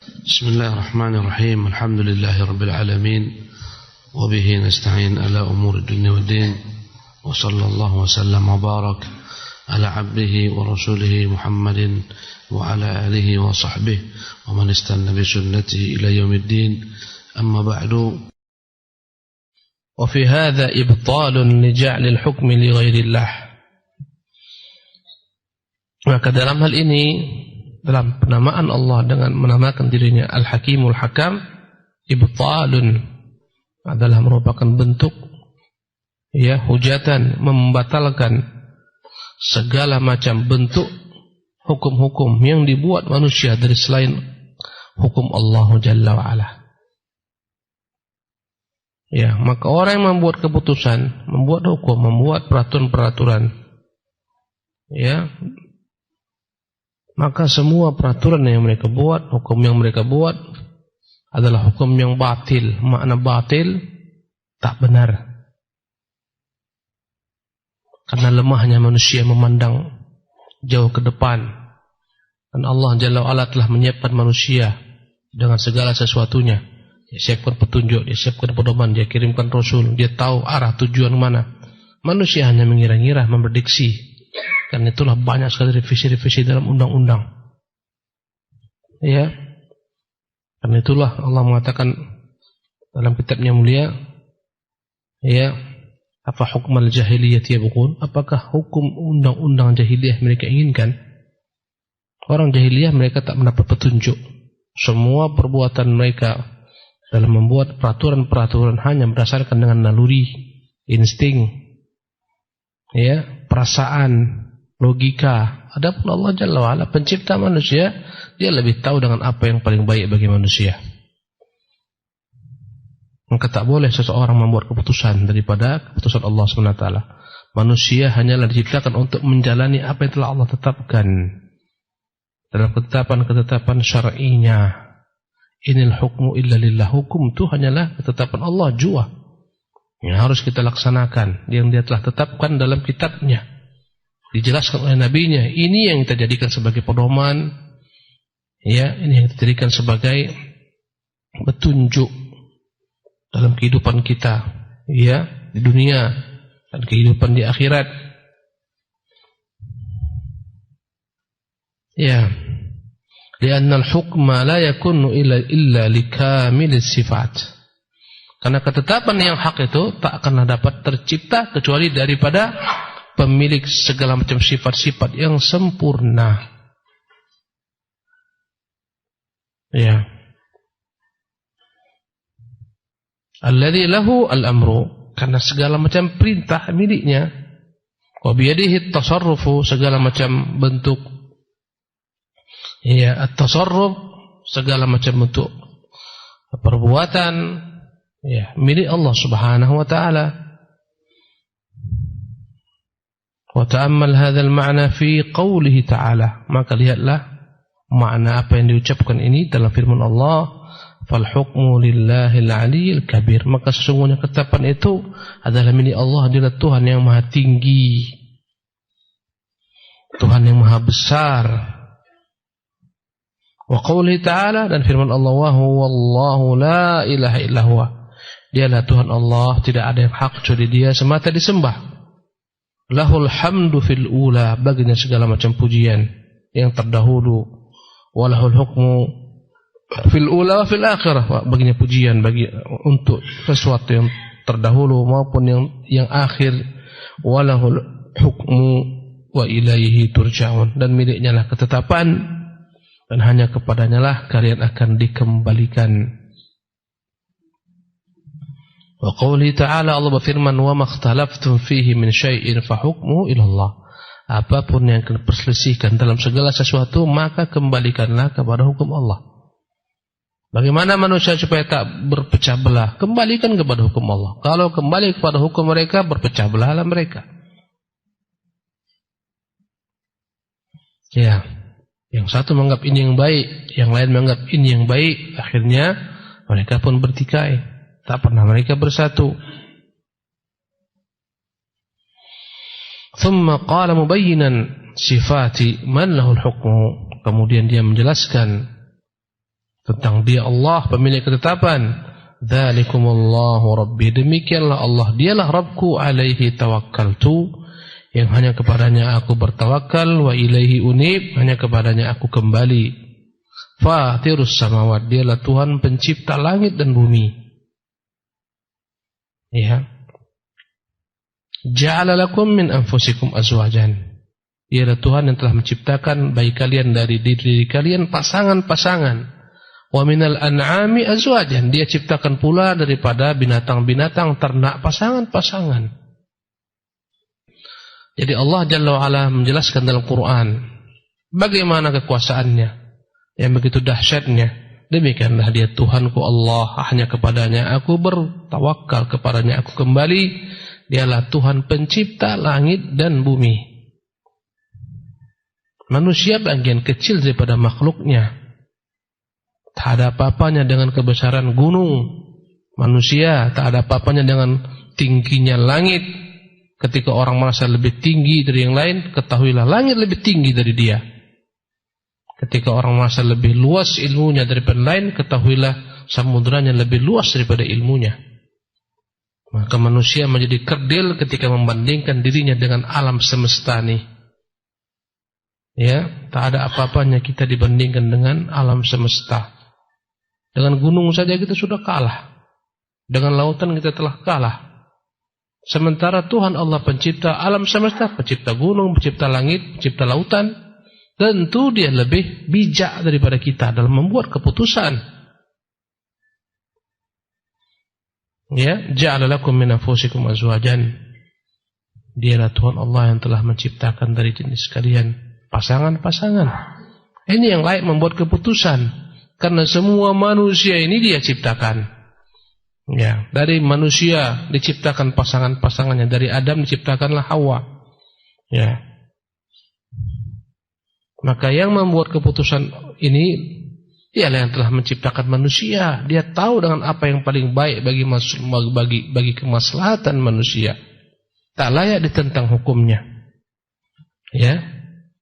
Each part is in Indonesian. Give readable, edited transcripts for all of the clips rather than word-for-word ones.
بسم الله الرحمن الرحيم. الحمد لله رب العالمين وبه نستعين على أمور الدنيا والدين وصلى الله وسلم وبارك على عبده ورسوله محمد وعلى آله وصحبه ومن استنى بسنته إلى يوم الدين. أما بعد. وفي هذا إبطال لجعل الحكم لغير الله. Maka dalam hal ini, dalam penamaan Allah dengan menamakan dirinya Al-Hakimul Hakam, ibtalun adalah merupakan bentuk hujatan, membatalkan segala macam bentuk hukum-hukum yang dibuat manusia dari selain hukum Allah Jalla wa'ala. Maka orang yang membuat keputusan, membuat hukum, membuat peraturan-peraturan, maka semua peraturan yang mereka buat, hukum yang mereka buat adalah hukum yang batil. Makna batil, tak benar. Karena lemahnya manusia memandang jauh ke depan. Dan Allah Jalla wa'ala telah menyiapkan manusia dengan segala sesuatunya. Dia siapkan petunjuk, dia siapkan pedoman, dia kirimkan Rasul, dia tahu arah tujuan mana. Manusia hanya mengira-ngira, memprediksi. Karena itulah banyak sekali revisi-revisi dalam undang-undang. Karena itulah Allah mengatakan dalam kitabnya mulia, apa hukmal jahiliyah yabghun? Apakah hukum undang-undang jahiliyah mereka inginkan? Orang jahiliyah mereka tak mendapat petunjuk. Semua perbuatan mereka dalam membuat peraturan-peraturan hanya berdasarkan dengan naluri, insting, perasaan, logika. Adapun Allah Jalla wa'ala, pencipta manusia, dia lebih tahu dengan apa yang paling baik bagi manusia. Maka tak boleh seseorang membuat keputusan daripada keputusan Allah SWT. Manusia hanyalah diciptakan untuk menjalani apa yang telah Allah tetapkan dalam ketetapan-ketetapan syar'inya. Inil hukmu illa lillah. Hukum itu hanyalah ketetapan Allah jua yang harus kita laksanakan, yang dia telah tetapkan dalam kitabnya, dijelaskan oleh nabinya. Ini yang kita jadikan sebagai pedoman, ini yang kita jadikan sebagai petunjuk dalam kehidupan kita, di dunia dan kehidupan di akhirat. Li'anna al-hukma la yakunu illa likamil sifat. Karena ketetapan yang hak itu tak akan dapat tercipta kecuali daripada pemilik segala macam sifat-sifat yang sempurna. Alladzi lahu al-amru, karena segala macam perintah miliknya. Wa biyadihi at-tasarrufu, segala macam bentuk at-tasarruf, segala macam bentuk perbuatan milik Allah Subhanahu wa ta'ala. Wa ta'ammal hadzal ma'na fi qoulihi ta'ala, maka lihatlah makna apa yang diucapkan ini dalam firman Allah, fal hukmu lillahil aliyyil kabir. Maka sesungguhnya ketetapan itu adalah milik Allah, adalah Tuhan yang maha tinggi, Tuhan yang maha besar. Wa qoulihi ta'ala, dan firman Allah, wa huwallahu la ilaha illa huwa, dialah Tuhan Allah, tidak ada yang hak kecuali dia semata disembah. Lahul hamdu fil ula, baginya segala macam pujian yang terdahulu. Walahul hukmu fil ula wa fil akhirah, baginya pujian untuk sesuatu yang terdahulu maupun yang akhir. Walahul hukmu wa ilaihi turja'un, dan miliknya lah ketetapan, dan hanya kepadanya lah kalian akan dikembalikan. Wa qawli ta'ala, Allah berfirman, wa makhtalaftum fihi min syai'in fa hukmuhu ila Allah. Apapun yang kalian perselisihkan dalam segala sesuatu, maka kembalikanlah kepada hukum Allah. Bagaimana manusia supaya tak berpecah belah? Kembalikan kepada hukum Allah. Kalau kembali kepada hukum mereka, berpecah belahlah mereka. Yang satu menganggap ini yang baik, yang lain menganggap ini yang baik. Akhirnya mereka pun bertikai, tak pernah mereka bersatu. Thumma qala mubayyinan sifati man lahul hukmu. Kemudian dia menjelaskan tentang Dia Allah pemilik ketetapan. Dzalikumullahu rabbi, demikianlah Allah, dialah Rabbku, alaihi tawakkaltu, yang hanya kepadanya aku bertawakal, wa ilaihi unib, hanya kepadanya aku kembali. Fatirus samawat, dialah Tuhan pencipta langit dan bumi. Ya. Ja'ala lakum min anfusikum azwajan, dialah Tuhan yang telah menciptakan bagi kalian dari diri kalian pasangan-pasangan. Wa minal an'ami azwajan, dia ciptakan pula daripada binatang-binatang ternak pasangan-pasangan. Jadi Allah Jalla wa'ala menjelaskan dalam Quran bagaimana kekuasaannya yang begitu dahsyatnya. Demikianlah Dia Tuhanku Allah, hanya kepadanya aku bertawakal, kepadanya aku kembali. Dialah Tuhan pencipta langit dan bumi. Manusia bagian kecil daripada makhluknya. Tak ada apa-apanya dengan kebesaran gunung. Manusia tak ada apa-apanya dengan tingginya langit. Ketika orang merasa lebih tinggi dari yang lain, ketahuilah langit lebih tinggi dari dia. Ketika orang merasa lebih luas ilmunya daripada lain, ketahuilah samudranya lebih luas daripada ilmunya. Maka manusia menjadi kerdil ketika membandingkan dirinya dengan alam semesta ini. Ya, tak ada apa-apanya kita dibandingkan dengan alam semesta. Dengan gunung saja kita sudah kalah. Dengan lautan kita telah kalah. Sementara Tuhan Allah pencipta alam semesta, pencipta gunung, pencipta langit, pencipta lautan, tentu Dia lebih bijak daripada kita dalam membuat keputusan. Ya, ja'ala lakum min anfusikum azwajan. Dialah Tuhan Allah yang telah menciptakan dari jenis kalian pasangan-pasangan. Ini yang layak membuat keputusan. Karena semua manusia ini Dia ciptakan. Ya, dari manusia diciptakan pasangan-pasangannya, dari Adam diciptakanlah Hawa. Ya. Maka yang membuat keputusan ini Dialah yang telah menciptakan manusia. Dia tahu dengan apa yang paling baik bagi kemaslahatan manusia. Tak layak ditentang hukumnya. Ya.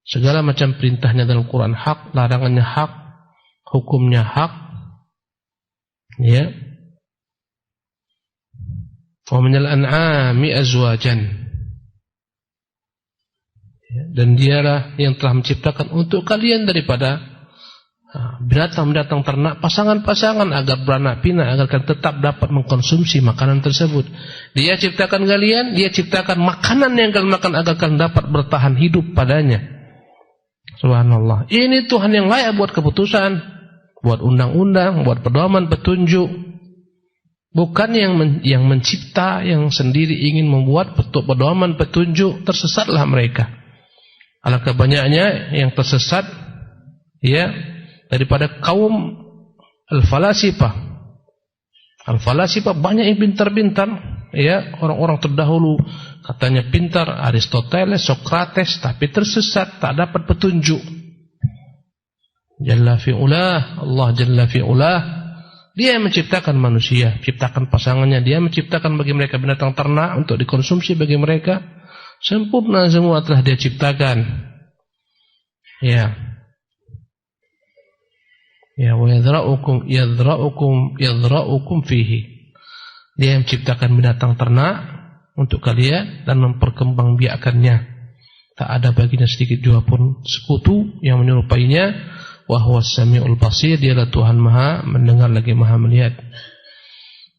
Segala macam perintahnya dalam Quran hak, larangannya hak, hukumnya hak. Ya. Wa minal an'ami azwajan. Dan Dialah yang telah menciptakan untuk kalian daripada binatang-binatang ternak pasangan-pasangan agar beranak pinak, agar kalian tetap dapat mengkonsumsi makanan tersebut. Dia ciptakan kalian, Dia ciptakan makanan yang kalian makan agar kalian dapat bertahan hidup padanya. Subhanallah. Ini Tuhan yang layak buat keputusan, buat undang-undang, buat pedoman, petunjuk. Bukan yang mencipta, yang sendiri ingin membuat pedoman, petunjuk. Tersesatlah mereka. Alangkah banyaknya yang tersesat, ya, daripada kaum al-falasifah. Al-falasifah banyak yang pintar-pintar, ya, orang-orang terdahulu katanya pintar, Aristoteles, Sokrates, tapi tersesat, tak dapat petunjuk. Jalla fi'ulah, Allah Jalla fi'ulah, Dia yang menciptakan manusia, menciptakan pasangannya, Dia menciptakan bagi mereka binatang ternak untuk dikonsumsi bagi mereka. Sempurna semua telah Dia ciptakan. Ya. Ya, wa yadra'ukum fihi. Dia yang menciptakan binatang ternak untuk kalian dan memperkembangbiakannya. Tak ada baginya sedikit jua pun sekutu yang menyerupainya. Wa huwas samiul basir, Dialah Tuhan Maha mendengar lagi Maha melihat.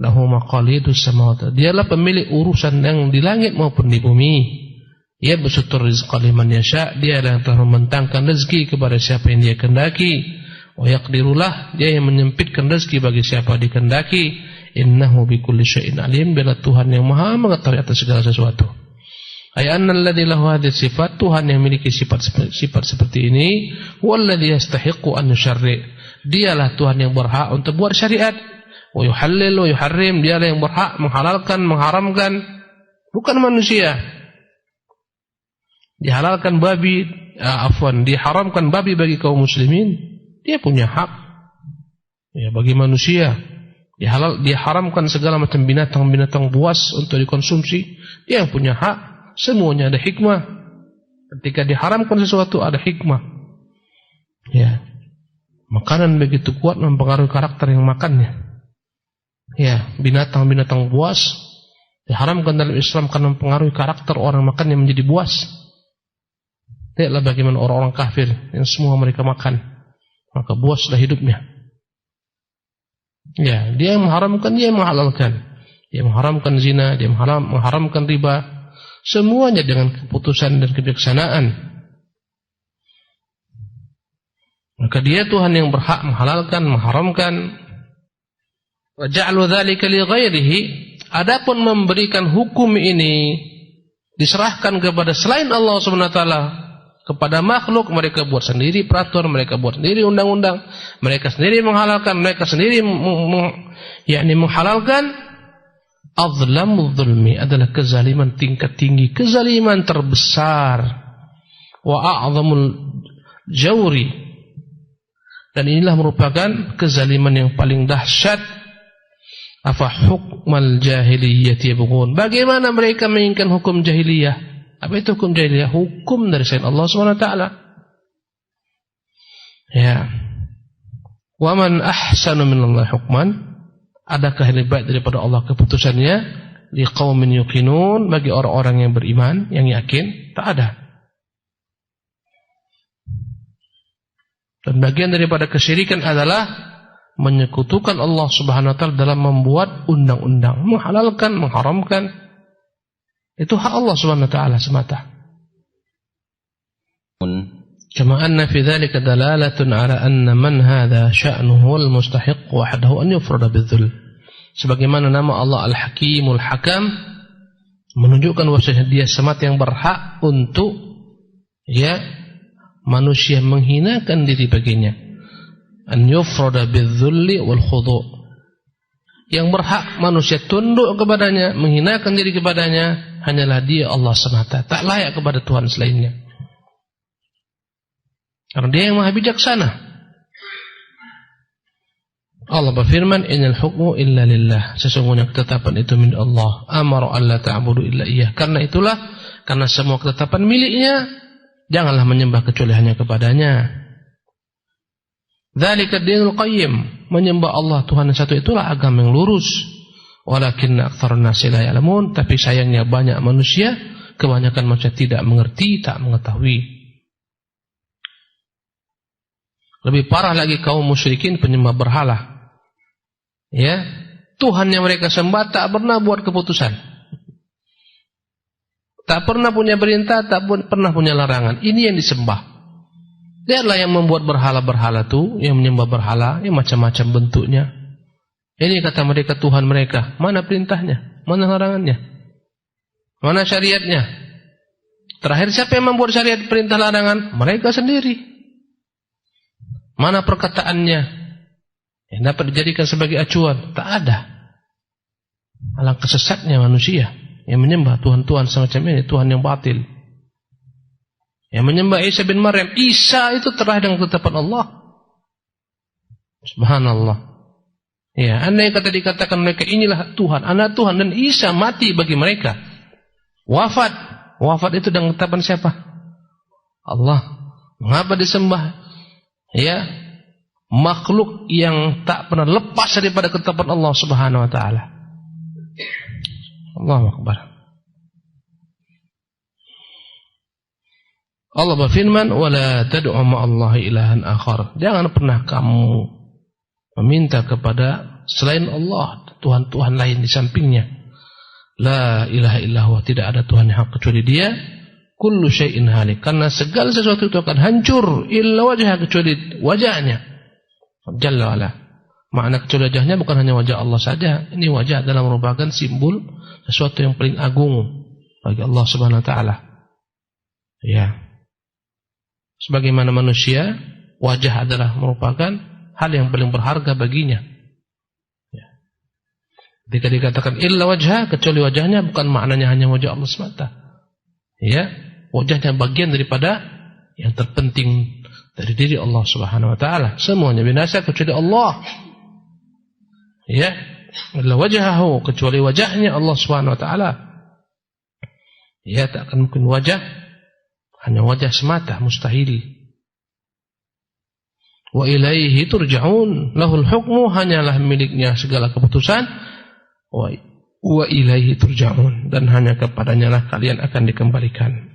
Lahu maqalidus samawati. Dialah pemilik urusan yang di langit maupun di bumi. Ia bersutur rizqa liman yasha. Dialah yang telah membentangkan rezeki kepada siapa yang Dia kehendaki. Wa yaqdirulah, Dia yang menyempitkan rezeki bagi siapa dikehendaki. Innahu bikulli syai'in alim. Dialah Tuhan yang Maha mengetahui atas segala sesuatu. Ay annal ladzi lahu hadhihi sifat, Tuhan yang memiliki sifat seperti ini, walladzi yastahiqqu an yusyarri'. Dialah Tuhan yang berhak untuk buat syariat. Wa yuhallil wa yuharrim, Dialah yang berhak menghalalkan, mengharamkan, bukan manusia. Dihalalkan babi, diharamkan babi bagi kaum muslimin, Dia punya hak. Ya, bagi manusia diharamkan segala macam binatang-binatang buas untuk dikonsumsi, Dia punya hak. Semuanya ada hikmah. Ketika diharamkan sesuatu ada hikmah. Ya. Makanan begitu kuat mempengaruhi karakter yang makannya. Ya, binatang-binatang buas diharamkan dalam Islam karena mempengaruhi karakter orang makan yang menjadi buas. Lihatlah bagaimana orang-orang kafir yang semua mereka makan, maka buaslah hidupnya. Ya, dia yang mengharamkan, dia yang menghalalkan. Dia mengharamkan zina, dia mengharamkan riba. Semuanya dengan keputusan dan kebijaksanaan. Maka dia Tuhan yang berhak menghalalkan, mengharamkan. Wa ja'alu dzalika li ghairihi. Adapun memberikan hukum ini diserahkan kepada selain Allah Subhanahu wa taala, kepada makhluk, mereka buat sendiri peraturan, mereka buat sendiri undang-undang, mereka sendiri menghalalkan, mereka sendiri menghalalkan. Azlamul zulmi adalah kezaliman tingkat tinggi, kezaliman terbesar. Wa a'zamul jawri, dan inilah merupakan kezaliman yang paling dahsyat. Afa hukmal jahiliyyati yabghun, bagaimana mereka menginginkan hukum jahiliyah? Apa itu hukum jahiliyah? Hukum dari selain Allah Subhanahu wa taala. Ya. Wa man ahsanu minallahi hukman, adakah yang lebih baik daripada Allah keputusannya? Liqaumin yuqinun, bagi orang-orang yang beriman, yang yakin, tak ada. Dan bagian daripada kesyirikan adalah menyekutukan Allah Subhanahu wa taala dalam membuat undang-undang, menghalalkan, mengharamkan. Itu hak Allah Subhanahu wa taala semata. Kama anna fi dzalika dalalatun ala anna man hadha sya'nuhu wal mustahiq wahdahu an yufrada bidzul. Sebagaimana nama Allah Al-Hakimul Hakam menunjukkan bahwasanya dia semata yang berhak untuk manusia menghinakan diri baginya. An yufrada bidzulli wal khudu'. Yang berhak manusia tunduk kepadanya, menghinakan diri kepadanya hanyalah dia Allah semata, tak layak kepada Tuhan selainnya. Karena dia yang maha bijaksana. Allah berfirman, innal hukmu illa lillah, sesungguhnya ketetapan itu milik Allah. Amara alla ta'budu illa iyyah. Karena itulah, karena semua ketetapan miliknya, janganlah menyembah kecuali hanya kepadanya. Dzalika dinul qayyim, menyembah Allah Tuhan yang satu itulah agama yang lurus. Walakinna aktsarun nasi la ya'lamun, tapi sayangnya banyak manusia, kebanyakan manusia tidak mengerti, tak mengetahui. Lebih parah lagi kaum musyrikin penyembah berhala. Ya, Tuhan yang mereka sembah tak pernah buat keputusan. Tak pernah punya perintah, tak pernah punya larangan. Ini yang disembah. Lihatlah yang membuat berhala-berhala itu, yang menyembah berhala, yang macam-macam bentuknya. Ini kata mereka Tuhan mereka. Mana perintahnya? Mana larangannya? Mana syariatnya? Terakhir siapa yang membuat syariat perintah larangan? Mereka sendiri. Mana perkataannya yang dapat dijadikan sebagai acuan? Tak ada. Alangkah sesatnya manusia yang menyembah Tuhan-Tuhan semacam ini, Tuhan yang batil. Yang menyembah Isa bin Maryam, Isa itu terah dengan ketetapan Allah. Subhanallah. Ya, andai kata dikatakan mereka inilah Tuhan, anak Tuhan, dan Isa mati bagi mereka. Wafat. Wafat itu dengan ketetapan siapa? Allah. Mengapa disembah? Ya, makhluk yang tak pernah lepas daripada ketetapan Allah Subhanahu wa taala. Allahu akbar. Allah berfirman, "Wala tad'u ma'allahi ilahan akhar." Jangan pernah kamu meminta kepada selain Allah tuhan-tuhan lain di sampingnya. La ilaha illallah, tidak ada Tuhan yang hak kecuali Dia. Kullu syai'in halik, karena segala sesuatu itu akan hancur illa wajhah, kecuali wajahnya. Jalla wa'ala. Makna kecuali wajahnya bukan hanya wajah Allah saja. Ini wajah adalah merupakan simbol sesuatu yang paling agung bagi Allah Subhanahu wa taala. Ya. Sebagaimana manusia, wajah adalah merupakan hal yang paling berharga baginya. Ya. Ketika dikatakan illa wajhah, kecuali wajahnya, bukan maknanya hanya wajah Allah semata. Ya, wajahnya bagian daripada yang terpenting dari diri Allah Subhanahu wa taala. Semuanya binasa kecuali Allah. Ya, illa wajhahu, kecuali wajahnya Allah Subhanahu wa taala. Ya, tak akan mungkin wajah hanya wajah semata, mustahil. Wa ilaihi turja'un. Lahul hukmu, hanyalah miliknya segala keputusan. Wa ilaihi turja'un, dan hanya kepadanya lah kalian akan dikembalikan.